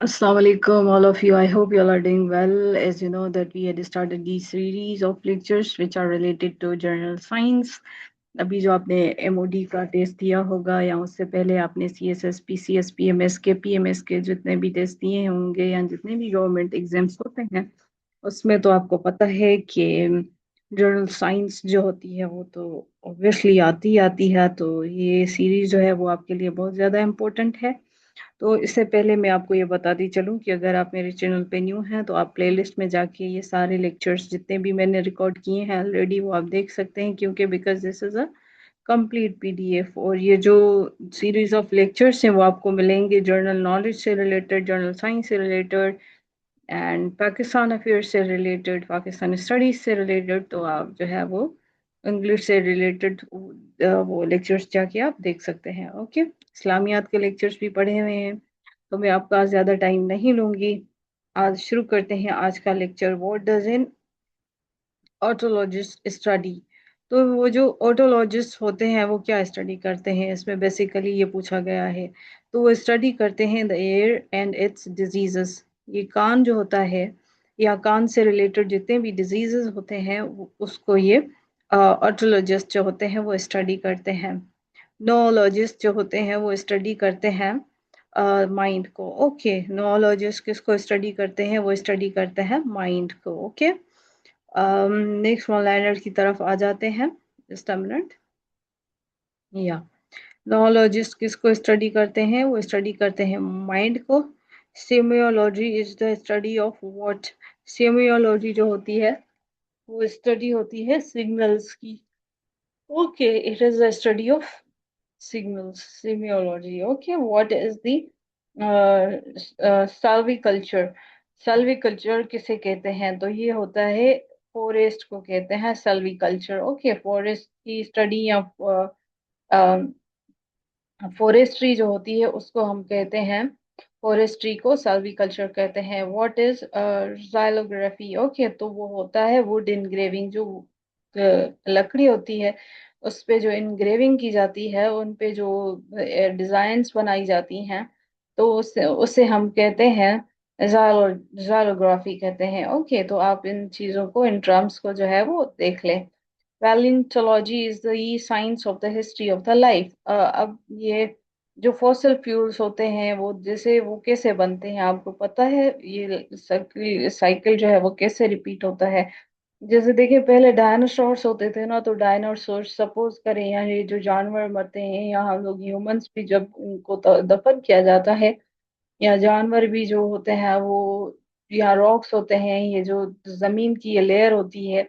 Assalamu alaikum, all of you. I hope you all are doing well. As you know, that we had started these series of lectures which are related to general science. अभी जो आपने MoD का test दिया होगा या उससे पहले आपने सीएसएसपी सीएसपीएमएस के पीएमएस के जितने भी टेस्ट दिए होंगे या जितने भी गवर्नमेंट एग्जाम्स होते हैं उसमें तो आपको पता है कि जनरल साइंस जो होती है वो तो ऑब्वियसली आती है। तो ये सीरीज जो है वो आपके लिए बहुत ज़्यादा इम्पोर्टेंट है। तो इससे पहले मैं आपको ये बताती चलूं कि अगर आप मेरे चैनल पे न्यू हैं तो आप प्लेलिस्ट में जाके ये सारे लेक्चर्स जितने भी मैंने रिकॉर्ड किए हैं ऑलरेडी वो आप देख सकते हैं, क्योंकि because this is a complete PDF. और ये जो सीरीज ऑफ लेक्चर्स हैं वो आपको मिलेंगे जर्नल नॉलेज से रिलेटेड, जर्नल साइंस से रिलेटेड एंड पाकिस्तान अफेयर्स से रिलेटेड, पाकिस्तान स्टडीज से रिलेटेड। तो आप जो है वो इंग्लिश से रिलेटेड वो लेक्चर्स जाके आप देख सकते हैं। ओके, इस्लामियात के लेक्चर्स भी पढ़े हुए हैं। तो मैं आपका ज़्यादा टाइम नहीं लूँगी। आज शुरू करते हैं आज का lecture, what does an otologist study. तो वो जो ऑटोलॉजिस्ट होते हैं वो क्या स्टडी करते हैं, इसमें बेसिकली ये पूछा गया है। तो वो स्टडी करते हैं the air and it's diseases. ये कान जो होता है या कान से रिलेटेड जितने भी डिजीजेस होते हैं उसको ये ऑटोलॉजिस्ट जो होते हैं वो स्टडी करते हैं। नोलॉजिस्ट जो होते हैं वो स्टडी करते हैं माइंड को। ओके, नोलॉजिस्ट किसको स्टडी करते हैं, वो स्टडी करते हैं माइंड को। ओके, नेक्स्ट वन लाइनर की तरफ आ जाते हैं। Just a minute. या नोलॉजिस्ट किसको स्टडी करते हैं, वो स्टडी करते हैं माइंड को। Semiology is the study of what. Semiology जो होती है वो स्टडी होती है सिग्नल्स की। Okay, it is the study of signals, semiology. Okay, what is the salviculture? Salviculture किसे कहते हैं, तो ये होता है फॉरेस्ट को कहते हैं salviculture। ओके, फॉरेस्ट की स्टडी या फॉरेस्ट्री जो होती है उसको हम कहते हैं, फॉरेस्ट्री को सल्वीकल्चर कहते हैं। What is जाइलोग्राफी? ओके, तो वो होता है वुड इनग्रेविंग। जो लकड़ी होती है उस पे जो इनग्रेविंग की जाती है, उन पे जो डिजाइन्स बनाई जाती हैं, तो उसे उसे हम कहते हैं जाइलोग्राफी कहते हैं। ओके, तो आप इन चीजों को, इन टर्म्स को जो है वो देख लें। Palaeontology is the science of the history of the life. अब ये जो फॉसिल फ्यूल्स होते हैं वो जैसे वो कैसे बनते हैं आपको पता है, ये साइकिल साइकिल जो है वो कैसे रिपीट होता है। जैसे देखिए, पहले डायनासोर्स होते थे ना, तो डायनासोर्स सपोज करें, या ये जो जानवर मरते हैं या हम लोग ह्यूमंस भी जब उनको दफन किया जाता है, या जानवर भी जो होते हैं वो, या रॉक्स होते हैं, ये जो जमीन की ये लेयर होती है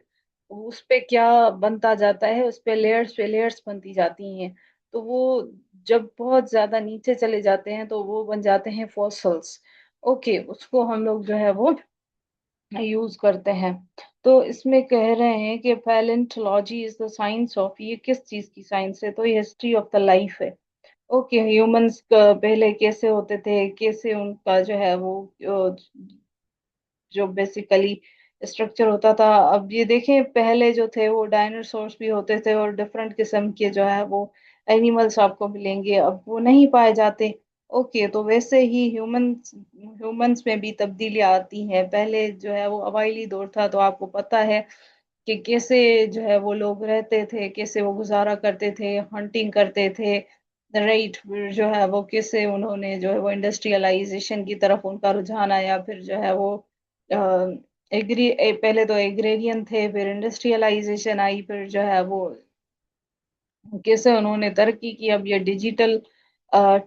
उस पे क्या बनता जाता है, उस पे लेयर्स बनती जाती हैं। तो वो जब बहुत ज्यादा नीचे चले जाते हैं तो वो बन जाते हैं फॉसल्स। ओके, उसको हम लोग जो है वो यूज करते हैं। तो इसमें कह रहे हैं कि palaeontology is the science of, ये किस चीज की साइंस है, तो ये हिस्ट्री ऑफ द लाइफ है। ओके, ह्यूमंस पहले कैसे होते थे, कैसे उनका जो है वो जो बेसिकली स्ट्रक्चर होता था। अब ये देखें, पहले जो थे वो डायनासोर्स भी होते थे और डिफरेंट किस्म के जो है वो एनिमल्स आपको मिलेंगे, अब वो नहीं पाए जाते। ओके, तो वैसे ही ह्यूमंस ह्यूमंस में भी तब्दीलियां आती हैं। पहले जो है वो अवाइली दौर था, तो आपको पता है कि कैसे जो है वो लोग रहते थे, कैसे वो गुजारा करते थे, हंटिंग करते थे। राइट, जो है वो कैसे उन्होंने जो है वो इंडस्ट्रियलाइजेशन की तरफ उनका रुझान आया, फिर जो है वो पहले तो एग्रेरियन थे, फिर इंडस्ट्रियलाइजेशन आई, फिर जो है वो कैसे उन्होंने तरक्की की। अब ये डिजिटल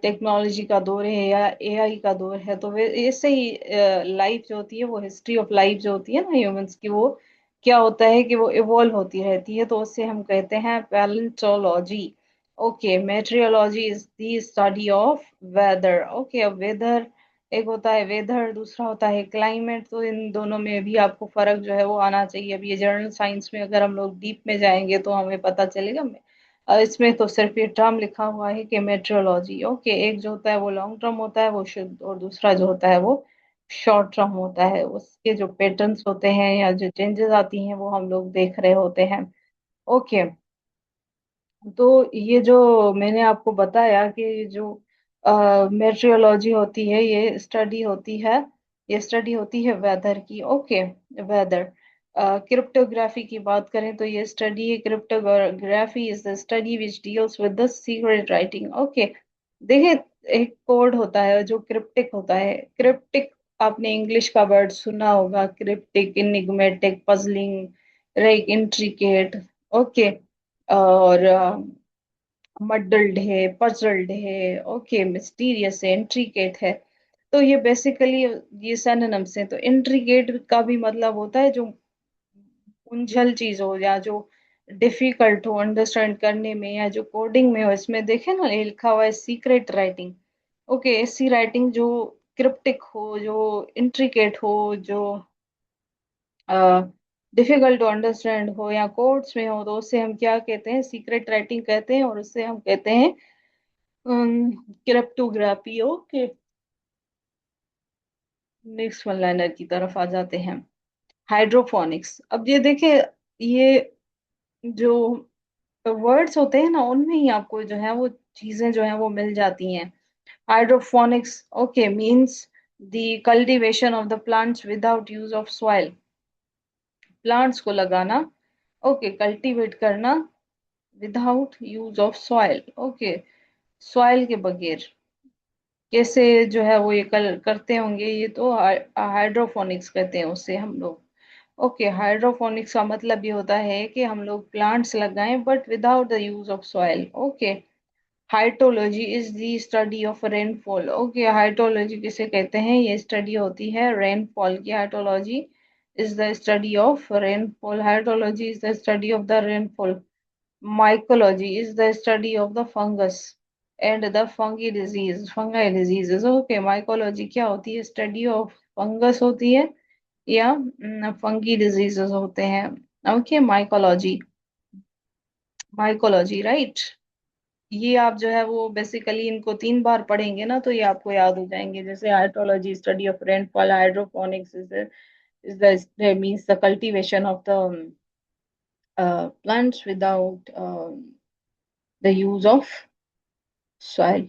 टेक्नोलॉजी का दौर है या एआई का दौर है, तो वे ऐसे ही लाइफ जो होती है वो, हिस्ट्री ऑफ लाइफ जो होती है ना ह्यूमंस की, वो क्या होता है कि वो इवॉल्व होती रहती है, तो उससे हम कहते हैं paleontology. Okay, meteorology is the study of weather. Okay, अब वेदर एक होता है वेदर, दूसरा होता है क्लाइमेट। तो इन दोनों में भी आपको फर्क जो है वो आना चाहिए। अब ये जनरल साइंस में अगर हम लोग डीप में जाएंगे तो हमें पता चलेगा। इसमें तो सिर्फ ये टर्म लिखा हुआ है कि मेट्रोलॉजी। ओके, एक जो होता है वो लॉन्ग टर्म होता है वो शुद्ध, और दूसरा जो होता है वो शॉर्ट टर्म होता है। उसके जो पैटर्न्स होते हैं या जो चेंजेस आती हैं वो हम लोग देख रहे होते हैं। ओके, तो ये जो मैंने आपको बताया कि जो मेट्रियोलॉजी होती है, ये स्टडी होती है वेदर की। Okay, weather. क्रिप्टोग्राफी की बात करें तो ये स्टडी है, cryptography is the study which deals with the secret writing. Okay, देखिए, एक कोड होता है जो क्रिप्टिक होता है। क्रिप्टिक, आपने इंग्लिश का वर्ड सुना होगा, cryptic, enigmatic, puzzling, like intricate. Okay, और मडल्ड है, पजल्ड है, ओके, मिस्टीरियस है, इंट्रिकेट है। तो ये बेसिकली ये सिनोनिम्स हैं। तो इंट्रिकेट का भी मतलब होता है जो उलझल चीज हो, या जो डिफिकल्ट हो अंडरस्टैंड करने में, या जो कोडिंग में हो। इसमें देखे ना, ये लिखा हुआ है सीक्रेट राइटिंग। ओके, ऐसी राइटिंग जो क्रिप्टिक हो, जो इंट्रिकेट हो, जो डिफिकल्ट टू अंडरस्टैंड हो, या कोड्स में हो, तो उससे हम क्या कहते हैं? सीक्रेट राइटिंग कहते हैं, और उससे हम कहते हैं cryptography. Okay, next one liner की तरफ आ जाते हैं। हाइड्रोफोनिक्स। अब ये देखे, ये जो वर्ड्स होते हैं ना, उनमें ही आपको जो है वो चीजें जो है वो मिल जाती हैं। Hydroponics, okay, means the cultivation of the plants without use of soil. Plants को लगाना, ओके, कल्टीवेट करना without use of soil. Okay, soil के बगैर कैसे जो है वो ये करते होंगे, ये तो हाइड्रोफोनिक्स कहते हैं उसे हम लोग। ओके, हाइड्रोफोनिक्स का मतलब ये होता है कि हम लोग प्लांट्स लगाएं but without the use of soil. Okay, hydrology is the study of rainfall. Okay, hydrology किसे कहते हैं? ये स्टडी होती है रेनफॉल की। Hydrology is the study of rainfall. Hydrology is the study of the rainfall. Mycology is the study of the fungus and the fungi diseases. Okay, mycology क्या होती है? स्टडी ऑफ फंगस होती है, या fungi diseases होते हैं। Okay, mycology, mycology, right. ये आप जो है वो बेसिकली इनको 3 बार पढ़ेंगे ना, तो ये आपको याद हो जाएंगे। जैसे hydrology, study of rainfall. Hydroponics is the means the cultivation of the plants without the use of soil।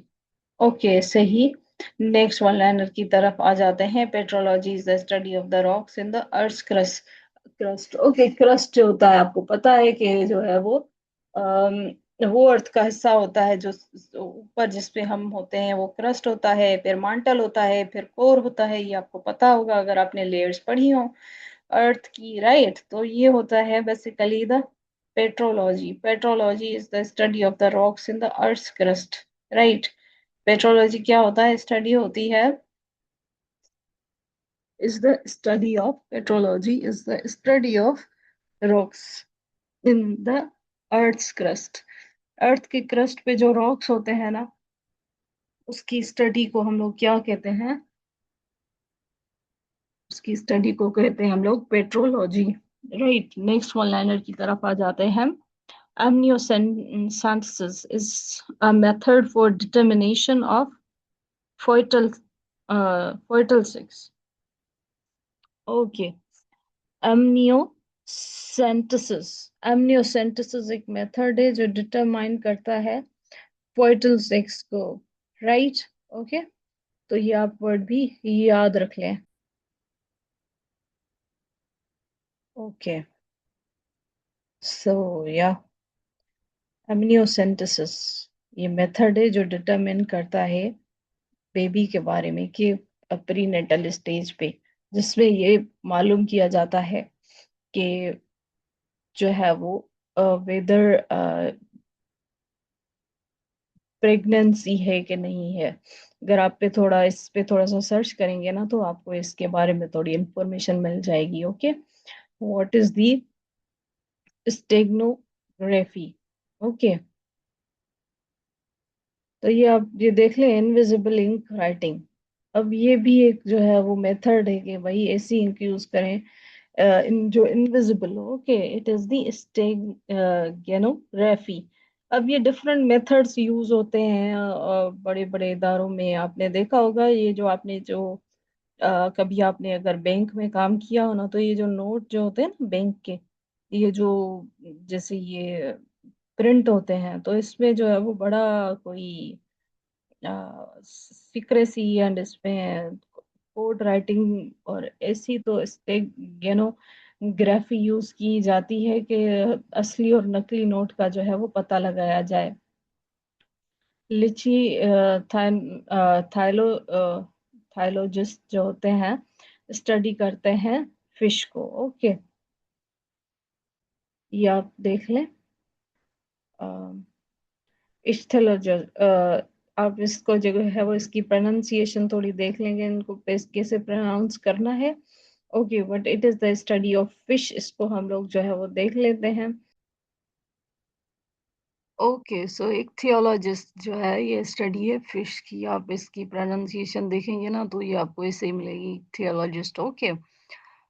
Okay, सही। नेक्स्ट वन लाइनर की तरफ आ जाते हैं। Petrology is the study of the rocks in the earth crust. Crust, okay, crust जो होता है, आपको पता है कि जो है वो अर्थ का हिस्सा होता है, जो ऊपर जिसपे हम होते हैं वो क्रस्ट होता है, फिर mantle होता है, फिर कोर होता है। ये आपको पता होगा अगर आपने लेयर्स पढ़ी हो अर्थ की, राइट। तो ये होता है basically the petrology. Petrology is the study of the rocks in the earth crust, right. Petrology क्या होता है? स्टडी होती है, is the study of, petrology is the study of rocks in the earth crust. Earth के crust पे जो rocks होते हैं ना, उसकी स्टडी को हम लोग क्या कहते हैं? उसकी स्टडी को कहते हैं हम लोग petrology, right. Next one liner की तरफ आ जाते हैं। Amniocentesis is a method for determination of fetal fetal sex। Okay, amniocentesis. Amniocentesis एक मेथड है जो डिटरमाइन करता है फर्टल सेक्स को, राइट। ओके, तो ये आप वर्ड भी याद रख लें। ओके, सो या एमनियोसेंटेसिस ये मेथड है जो डिटरमाइन करता है बेबी के बारे में कि प्री नेटल स्टेज पे, जिसमें ये मालूम किया जाता है कि जो है वो वेदर प्रेगनेंसी है कि नहीं है। अगर आप पे थोड़ा इस पे थोड़ा सा सर्च करेंगे ना, तो आपको इसके बारे में थोड़ी इंफॉर्मेशन मिल जाएगी। Okay, what is the steganography? Okay, तो ये आप ये देख लें, इनविजिबल इंक राइटिंग। अब ये भी एक जो है वो मेथड है कि भाई ऐसी इंक यूज करें इन जो इनविजिबल हो। Okay, it is the steganography. अब ये डिफरेंट मेथड्स यूज होते हैं बड़े बड़े इदारों में। आपने देखा होगा, ये जो आपने जो कभी आपने अगर बैंक में काम किया हो ना, तो ये जो नोट जो होते हैं ना बैंक के, ये जो जैसे ये प्रिंट होते हैं, तो इसमें जो है वो बड़ा कोई सीक्रेसी एंड इसमें कोड राइटिंग और ऐसी तो स्टेगनोग्राफी यूज की जाती है कि असली और नकली नोट का जो है वो पता लगाया जाए। लिची थाइलो थाइलोजिस्ट जो होते हैं स्टडी करते हैं फिश को। ओके, ये आप देख लें। इस्थेलोजिस्ट, आप इसको जो है वो इसकी प्रोनाउंसिएशन थोड़ी देख लेंगे, इनको कैसे प्रोनाउंस करना है। Okay, but it is the study of fish, इसको हम लोग जो है वो देख लेते हैं। ओके, सो एक थियोलॉजिस्ट जो है ये स्टडी है फिश की। आप इसकी प्रोनाउंसिएशन देखेंगे ना तो ये आपको ऐसे ही मिलेगी, theologist. Okay,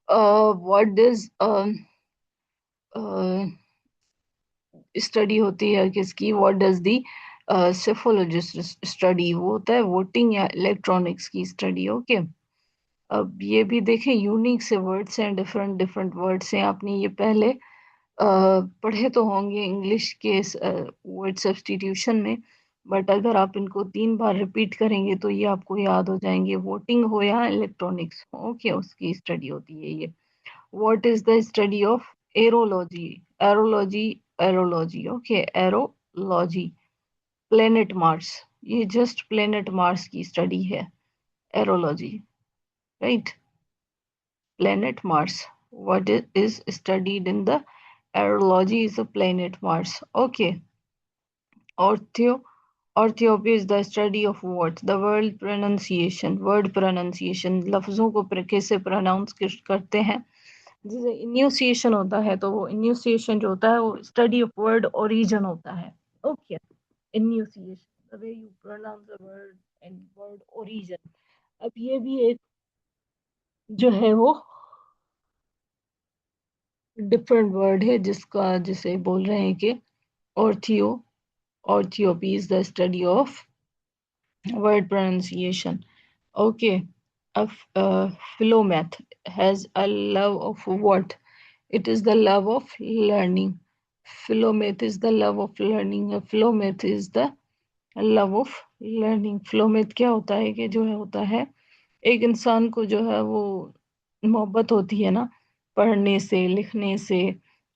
what does study होती है किसकी, what does the psephologist study, वो होता है वोटिंग या इलेक्ट्रॉनिक्स की स्टडी। ओके, अब ये भी देखें, यूनिक से वर्ड्स हैं, डिफरेंट डिफरेंट वर्ड्स हैं। आपने ये पहले पढ़े तो होंगे इंग्लिश के वर्ड सब्स्टिट्यूशन में, बट अगर आप इनको 3 बार रिपीट करेंगे तो ये आपको याद हो जाएंगे। वोटिंग हो या इलेक्ट्रॉनिक्स हो, ओके, उसकी स्टडी होती है ये। What is the study of areology, areology, areology, okay, areology. Planet Mars, ये जस्ट प्लेनेट मार्स की स्टडी है, areology, right. Planet Mars. What is studied in the aerology is the planet Mars. Okay. Ortheo Orthoepy is the study of what? The word pronunciation. Word pronunciation. लफ्जों को कैसे pronounce करते हैं। जैसे इन्यूसिएशन होता है तो वो इन्यूसिएशन जो होता है वो स्टडी ऑफ वर्ड ओरिजिन होता है। Okay, enunciation the way you pronounce the word and word origin. अब ये भी एक जो है वो डिफरेंट वर्ड है जिसका जिसे बोल रहे हैं कि ortho orthoepy is the study of word pronunciation. Okay, philomath has a love of what? It is the love of learning. Philomath is the love of learning. Philomath is the love of learning. Philomath क्या होता है कि जो है होता है एक इंसान को जो है वो मोहब्बत होती है ना पढ़ने से लिखने से,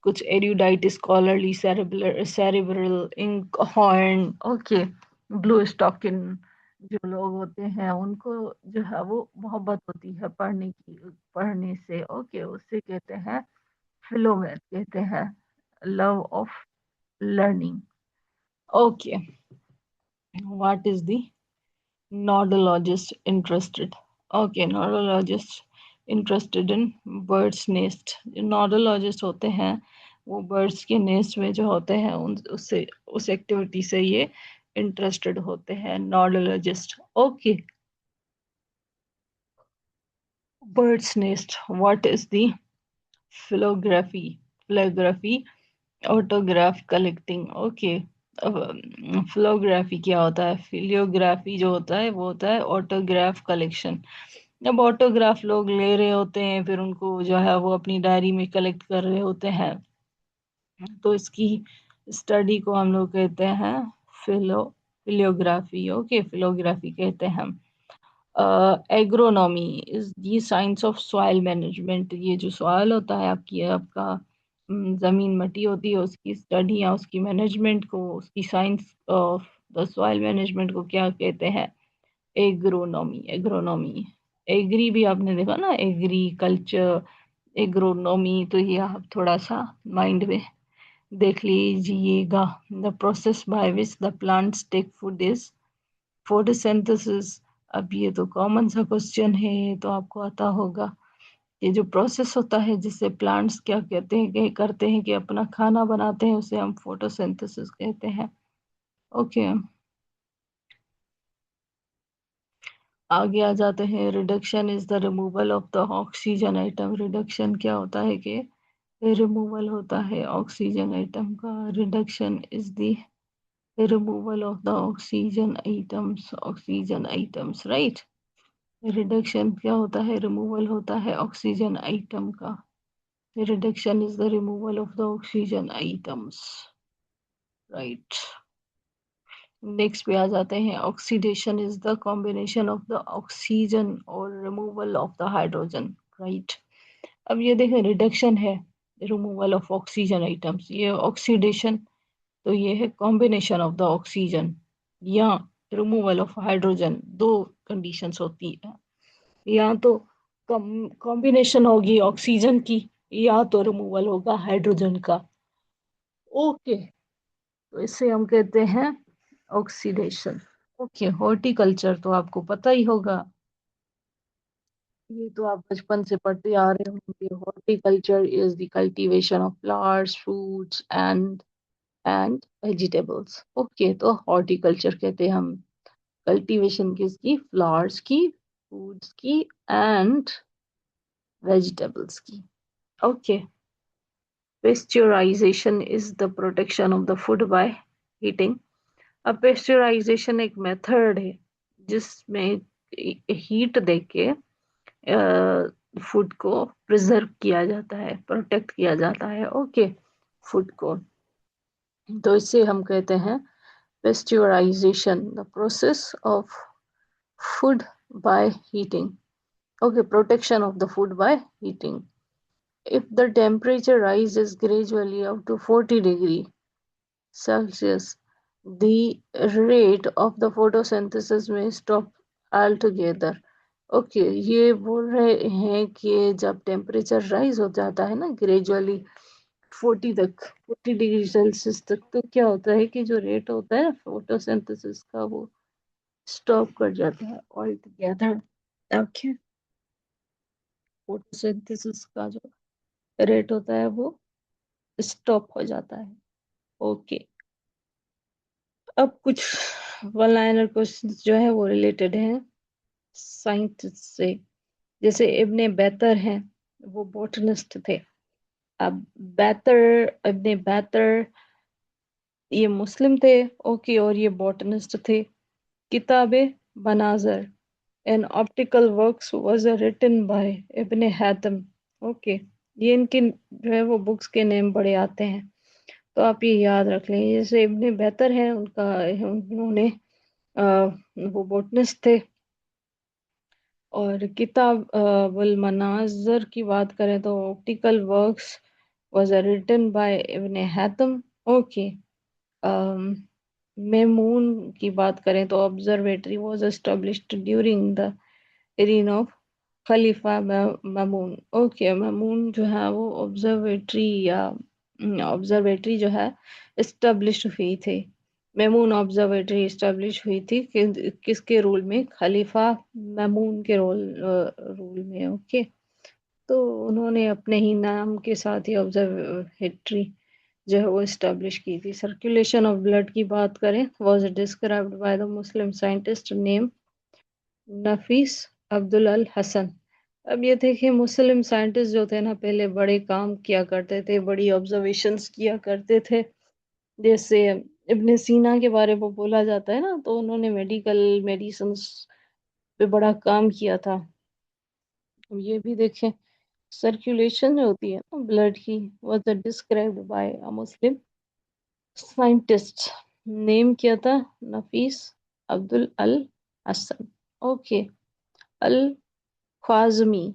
कुछ erudite scholarly cerebral inkhorn, okay, bluestocking जो लोग होते हैं उनको जो है वो मोहब्बत होती है पढ़ने की, पढ़ने से। ओके, उससे कहते हैं फिलोमेथ, कहते हैं love of learning. Okay, what is the nodologist interested? Okay, nodologist interested in birds nest। जो nodologist होते हैं वो birds के nest में जो होते हैं उन उससे उस एक्टिविटी से ये इंटरेस्टेड होते हैं, nodologist। Okay, birds nest, what is the philography? Philography, autograph collecting. Okay, philography क्या होता है? फिलियोग्राफी जो होता है वो होता है ऑटोग्राफ कलेक्शन। जब ऑटोग्राफ लोग ले रहे होते हैं फिर उनको जो है वो अपनी डायरी में कलेक्ट कर रहे होते हैं, तो इसकी स्टडी को हम लोग कहते हैं फिलियोग्राफी। ओके, फिलियोग्राफी कहते हैं हम। Agronomy is the science of soil management. ये जो सॉइल होता है आपकी आपका जमीन मट्टी होती है उसकी स्टडी या उसकी मैनेजमेंट को, उसकी science of the soil management को क्या कहते हैं? एग्रोनॉमी। एग्रोनॉमी, एग्री भी आपने देखा ना, एग्रीकल्चर, एग्रोनॉमी, तो ये आप थोड़ा सा माइंड में देख लीजिएगा। The process by which the plants take food is photosynthesis. अब ये तो कॉमन सा क्वेश्चन है, ये तो आपको आता होगा। ये जो प्रोसेस होता है जिससे प्लांट्स क्या कहते हैं कि करते हैं कि अपना खाना बनाते हैं उसे हम फोटोसिंथेसिस कहते हैं। ओके, आगे आ जाते हैं। Reduction is the removal of the oxygen atom. Reduction क्या होता है कि रिमूवल होता है ऑक्सीजन आइटम का। Reduction is the removal of the oxygen items, oxygen items, right. Reduction क्या होता है? रिमूवल होता है ऑक्सीजन आइटम का। Reduction is the removal of the oxygen items, right. Next पे आ जाते हैं, oxidation is the combination of the oxygen और removal of the hydrogen, right. अब ये देखें, रिडक्शन है, रिमूवल ऑफ ऑक्सीजन आइटम्स, ये ऑक्सीडेशन, तो ये है कॉम्बिनेशन ऑफ द ऑक्सीजन या रिमूवल ऑफ हाइड्रोजन। दो कंडीशंस होती है, या तो कॉम्बिनेशन होगी ऑक्सीजन की, या तो रिमूवल होगा हाइड्रोजन का। ओके, तो इससे हम कहते हैं ऑक्सीडेशन। ओके, हॉर्टिकल्चर तो आपको पता ही होगा, ये तो आप बचपन से पढ़ते आ रहे होंगे। Horticulture is the cultivation of flowers, fruits and vegetables. Okay, तो हॉर्टिकल्चर कहते हैं हम कल्टीवेशन किसकी, फ्लावर्स की, फ्रूट्स की एंड वेजिटेबल्स की। Okay, pasteurisation is the protection of the food by heating. अब पेस्चराइजेशन एक मेथड है जिसमें हीट देके फूड को प्रिजर्व किया जाता है, प्रोटेक्ट किया जाता है, ओके, फूड को। तो इसे हम कहते हैं pasteurisation, the process of food by heating. Okay, protection of the food by heating. If the temperature rises gradually up to 40 degree Celsius, the rate of the photosynthesis may stop altogether. Okay, ये बोल रहे हैं कि जब temperature rise हो जाता है ना ग्रेजुअली 40 डिग्री सेल्सियस तक, तो क्या होता है कि जो रेट होता है फोटोसिंथेसिस का वो स्टॉप कर जाता है ऑल टुगेदर। ओके, फोटोसिंथेसिस का जो रेट होता है वो स्टॉप हो जाता है। ओके, अब कुछ वन लाइनर क्वेश्चंस जो है वो रिलेटेड हैं साइंस से। जैसे इब्ने बैतर हैं, वो बोटनिस्ट थे। अब बैतर, इब्ने बैतर ये मुस्लिम थे, ओके, और ये बोटनिस्ट थे। किताबे बनाजर an optical works was written by Ibn Haytham. Okay, ये इनके जो है वो बुक्स के नेम बड़े आते हैं, तो आप ये याद रख लें। जैसे इब्ने बेहतर है उनका, उन्होंने अ, वो बोटनिस्ट थे। और किताब वल मनाजर की बात करें तो optical works was written by Ibn Haytham. Okay, Mamun की बात करें तो observatory was established during the reign of खलीफा मामून। ओके, मामून जो है वो ऑब्जर्वेटरी या ऑब्जर्वेटरी जो है इस्टेब्लिश हुई थी। मामून ऑब्जर्वेटरी इस्टेब्लिश हुई थी किसके रूल में, खलीफा मामून के रूल में। ओके, तो उन्होंने अपने ही नाम के साथ ही ऑब्जर्वेटरी जो है वो इस्टेब्लिश की थी। सर्कुलेशन ऑफ ब्लड की बात करें, was described by the Muslim scientist name Nafis Abdul Al Hasan. अब ये देखिए, मुस्लिम साइंटिस्ट जो थे ना पहले बड़े काम किया करते थे, बड़ी ऑब्जर्वेशंस किया करते थे। जैसे इब्ने सीना के बारे में बोला जाता है ना, तो उन्होंने मेडिसिन्स पे बड़ा काम किया था। अब ये भी देखें, सर्कुलेशन जो होती है ना ब्लड की, was described by a Muslim scientist, name किया था Nafis Abdul Al Hasan. Okay, Al Khwarizmi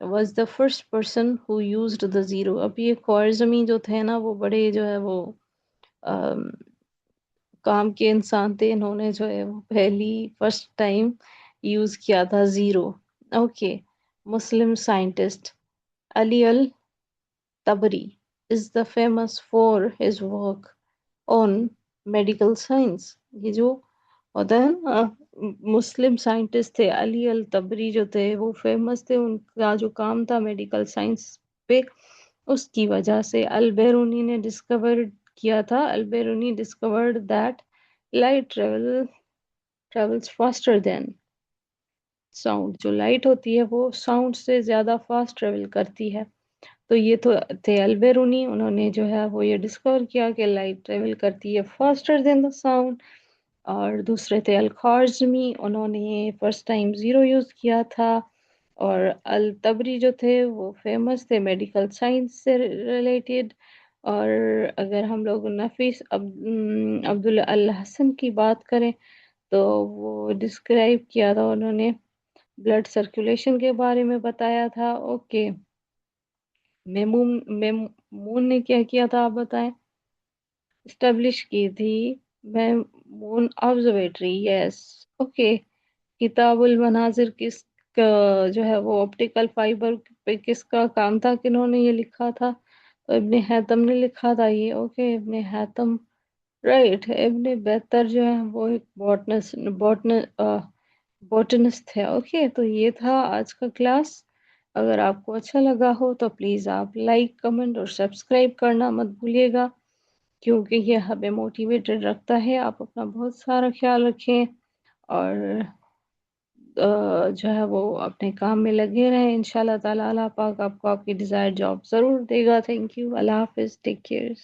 was the first person who used the zero। अब ये ख्वाज़मी जो थे ना वो बड़े जो है वो अम, काम के इंसान थे। इन्होंने जो है वो पहली फर्स्ट टाइम यूज किया था zero. Okay, Muslim scientist Ali al Tabari is the famous for his work on medical science। ये जो होता है ना, मुस्लिम साइंटिस्ट थे अली अल तबरी जो थे वो फेमस थे, उनका जो काम था मेडिकल साइंस पे, उसकी वजह से। अल बेरूनी ने डिस्कवर किया था, al Biruni discovered that light travels faster than sound. जो लाइट होती है वो साउंड से ज्यादा फास्ट ट्रेवल करती है। तो ये तो थे अल्बेरूनी, उन्होंने जो है वो ये डिस्कवर किया कि लाइट ट्रेवल करती है फास्टर देन द साउंड। और दूसरे थे अल ख्वारिज़मी, उन्होंने फर्स्ट टाइम जीरो यूज किया था। और अल तबरी जो थे वो फेमस थे मेडिकल साइंस से रिलेटेड, और अगर हम लोग नफीस अब्दुल अल हसन की बात करें, तो वो डिस्क्राइब किया था उन्होंने, ब्लड सर्कुलेशन के बारे में बताया था। ओके। मेमून ने क्या किया था आप बताएं? स्टेब्लिश की थी मेमून ऑब्जर्वेटरी, यस। ओके। किताबुल मनाजिर का जो है वो ऑप्टिकल फाइबर पे किसका काम था, किन्होंने ये लिखा था? तो इब्ने हैतम ने लिखा था ये। ओके, इब्ने हैतम, राइट। इब्ने बेहतर जो है वो एक बॉटनिस्ट थे। ओके, तो ये था आज का क्लास। अगर आपको अच्छा लगा हो तो प्लीज़ आप लाइक, कमेंट और सब्सक्राइब करना मत भूलिएगा, क्योंकि ये हमें मोटिवेटेड रखता है। आप अपना बहुत सारा ख्याल रखें, और जो है वो अपने काम में लगे रहें। इंशाल्लाह ताला अल्लाह पाक आपको आपकी डिज़ायर जॉब ज़रूर देगा। Thank you. अल्लाह हाफिज़। Take care.